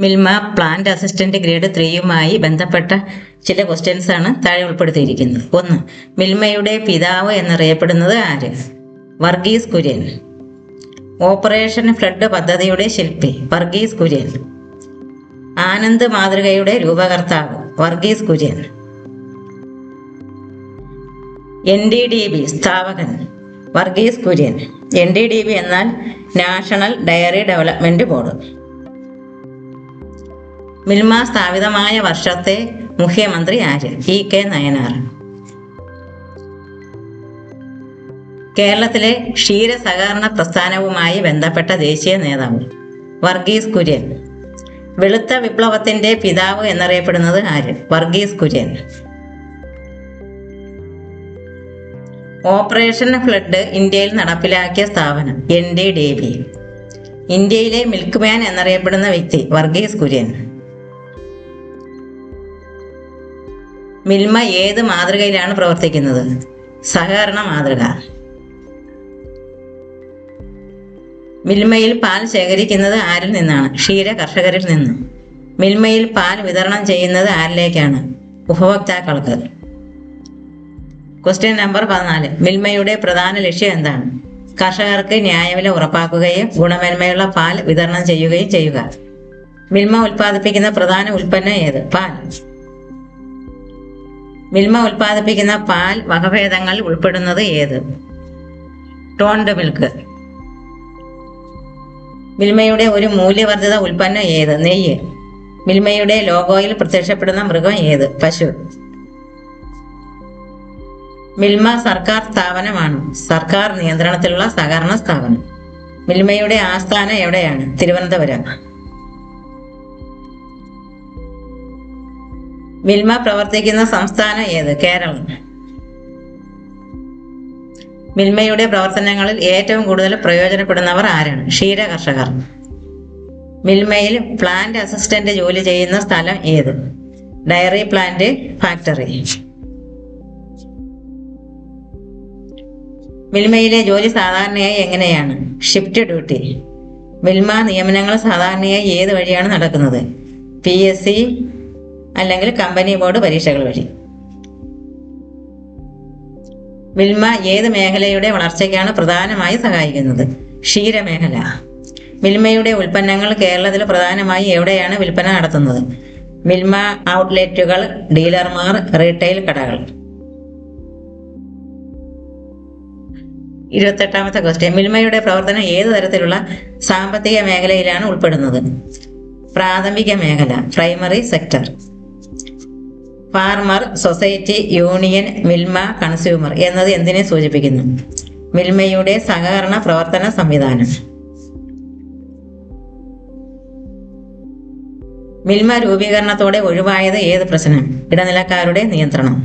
Milma plant assistant grade 3യുമായി ബന്ധപ്പെട്ട ചില questions ആണ് താഴെ ഉൾപ്പെടുത്തിയിരിക്കുന്നത്. 1. മിൽമയുടെ പിതാവ് എന്നറിയപ്പെടുന്നത് ആര്? വർഗീസ് കുര്യൻ. ഓപ്പറേഷൻ ഫ്ലഡ് പദ്ധതിയുടെ ശില്പി വർഗീസ് കുര്യൻ. ആനന്ദ് മാതൃകയുടെ രൂപകർത്താവ് വർഗീസ് കുര്യൻ. NDDB സ്ഥാപകൻ വർഗീസ് കുര്യൻ. NDDB എന്നാൽ national dairy development board. Milma സ്ഥാപിതമായ വർഷത്തെ മുഖ്യമന്ത്രി ആര്? EK നയനാർ. കേരളത്തിലെ ക്ഷീര സഹകരണ പ്രസ്ഥാനവുമായി ബന്ധപ്പെട്ട ദേശീയ നേതാവ് വർഗീസ് കുര്യൻ. വെളുത്ത വിപ്ലവത്തിന്റെ പിതാവ് എന്നറിയപ്പെടുന്നത് ആര്? വർഗീസ് കുര്യൻ. ഓപ്പറേഷൻ ഫ്ലഡ് ഇന്ത്യയിൽ നടപ്പിലാക്കിയ സ്ഥാപനം NDDB. ഇന്ത്യയിലെ മിൽക്ക് മാൻ എന്നറിയപ്പെടുന്ന വ്യക്തി വർഗീസ് കുര്യൻ. മിൽമ ഏത് മാതൃകയിലാണ് പ്രവർത്തിക്കുന്നത്? സഹകരണ മാതൃക. മിൽമയിൽ പാൽ ശേഖരിക്കുന്നത് ആരിൽ നിന്നാണ്? ക്ഷീര കർഷകരിൽ നിന്ന്. മിൽമയിൽ പാൽ വിതരണം ചെയ്യുന്നത് ആരിലേക്കാണ്? ഉപഭോക്താക്കൾക്ക്. Question number 14. മിൽമയുടെ പ്രധാന ലക്ഷ്യം എന്താണ്? കർഷകർക്ക് ന്യായവില ഉറപ്പാക്കുകയും ഗുണമേന്മയുള്ള പാൽ വിതരണം ചെയ്യുകയും ചെയ്യുക. മിൽമ ഉൽപ്പാദിപ്പിക്കുന്ന പ്രധാന ഉൽപ്പന്നം ഏത്? പാൽ. മിൽമ ഉൽപ്പാദിപ്പിക്കുന്ന പാൽ വകഭേദങ്ങൾ ഉൾപ്പെടുന്നത് ഏത്? Toned milk. മിൽമയുടെ ഒരു മൂല്യവർദ്ധിത ഉൽപ്പന്നം ഏത്? നെയ്യ്. മിൽമയുടെ ലോഗോയിൽ പ്രത്യക്ഷപ്പെടുന്ന മൃഗം ഏത്? പശു. മിൽമ സർക്കാർ സ്ഥാപനമാണ്. സർക്കാർ നിയന്ത്രണത്തിലുള്ള സഹകരണ സ്ഥാപനം. മിൽമയുടെ ആസ്ഥാനം എവിടെയാണ്? തിരുവനന്തപുരം. മിൽമ പ്രവർത്തിക്കുന്ന സംസ്ഥാനം ഏത്? കേരളം. മിൽമയുടെ പ്രവർത്തനങ്ങളിൽ ഏറ്റവും കൂടുതൽ പ്രയോജനപ്പെടുന്നവർ ആരാണ്? ക്ഷീര കർഷകർ. മിൽമയിൽ പ്ലാന്റ് അസിസ്റ്റന്റ് ജോലി ചെയ്യുന്ന സ്ഥലം ഏത്? Diary plant factory. മിൽമയിലെ ജോലി സാധാരണയായി എങ്ങനെയാണ്? Shift duty. മിൽമ നിയമനങ്ങൾ സാധാരണയായി ഏത് വഴിയാണ് നടക്കുന്നത്? PSC അല്ലെങ്കിൽ കമ്പനി ബോർഡ് പരീക്ഷകൾ വഴി. മിൽമ ഏത് മേഖലയുടെ വളർച്ചയ്ക്കാണ് പ്രധാനമായി സഹായിക്കുന്നത്? ക്ഷീരമേഖല. മിൽമയുടെ ഉൽപ്പന്നങ്ങൾ കേരളത്തിൽ പ്രധാനമായി എവിടെയാണ് വിൽപ്പന നടത്തുന്നത്? മിൽമ ഔട്ട്ലെറ്റുകൾ, ഡീലർമാർ, റീറ്റെയിൽ കടകൾ. 28ാമത്തെ ക്വസ്റ്റ്യൻ. മിൽമയുടെ പ്രവർത്തനം ഏത് തരത്തിലുള്ള സാമ്പത്തിക മേഖലയിലാണ് ഉൾപ്പെടുന്നത്? പ്രാഥമിക മേഖല, primary sector. Farmer, society, union, Milma, consumer എന്നത് എന്തിനെ സൂചിപ്പിക്കുന്നു? മിൽമയുടെ സഹകരണ പ്രവർത്തന സംവിധാനം. മിൽമ രൂപീകരണത്തോടെ ഒഴിവായത് ഏത് പ്രശ്നം? ഇടനിലക്കാരുടെ നിയന്ത്രണം.